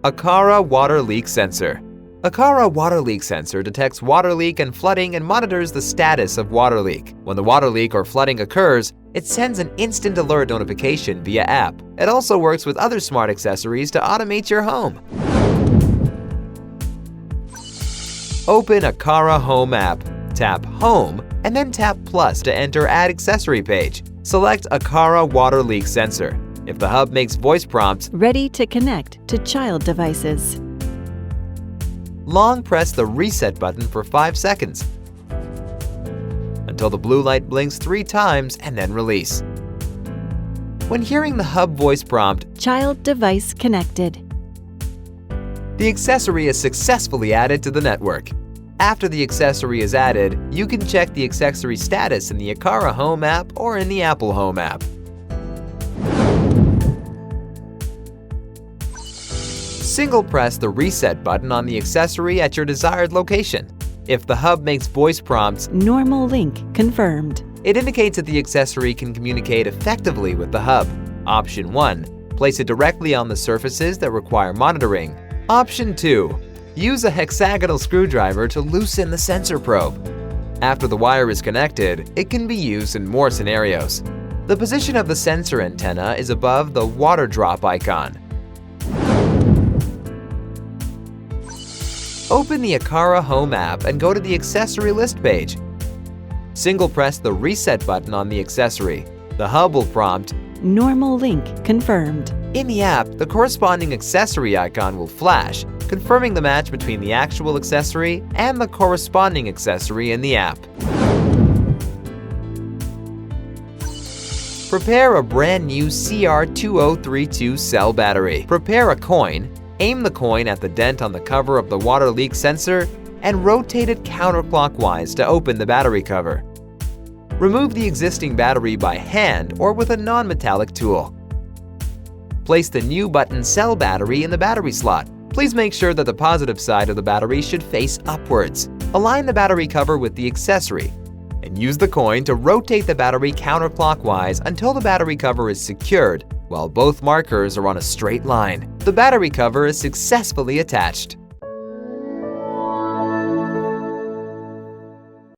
Aqara water leak sensor. Aqara water leak sensor detects water leak and flooding and monitors the status of water leak. When the water leak or flooding occurs, it sends an instant alert notification via app. It also works with other smart accessories to automate your home. Open Aqara Home app. Tap Home and then tap Plus to enter Add Accessory page. Select Aqara water leak sensor. If the hub makes voice prompts, Ready to connect to child devices. long press the reset button for 5 seconds until the blue light blinks 3 times and then release. When hearing the hub voice prompt, Child device connected. the accessory is successfully added to the network. After the accessory is added, you can check the accessory status in the Aqara Home app or in the Apple Home app. Single press the reset button on the accessory at your desired location. If the hub makes voice prompts, Normal link confirmed. it indicates that the accessory can communicate effectively with the hub. Option 1. Place it directly on the surfaces that require monitoring. Option 2. Use a hexagonal screwdriver to loosen the sensor probe. After the wire is connected, it can be used in more scenarios. The position of the sensor antenna is above the water drop icon. Open the Aqara Home app and go to the accessory list page. Single press the reset button on the accessory. The hub will prompt. Normal link confirmed. In the app, the corresponding accessory icon will flash, confirming the match between the actual accessory and the corresponding accessory in the app. Prepare a brand new CR2032 cell battery. Prepare a coin. Aim the coin at the dent on the cover of the water leak sensor and rotate it counterclockwise to open the battery cover. Remove the existing battery by hand or with a non-metallic tool. Place the new button cell battery in the battery slot. Please make sure that the positive side of the battery should face upwards. Align the battery cover with the accessory and use the coin to rotate the battery counterclockwise until the battery cover is secured while both markers are on a straight line. The battery cover is successfully attached.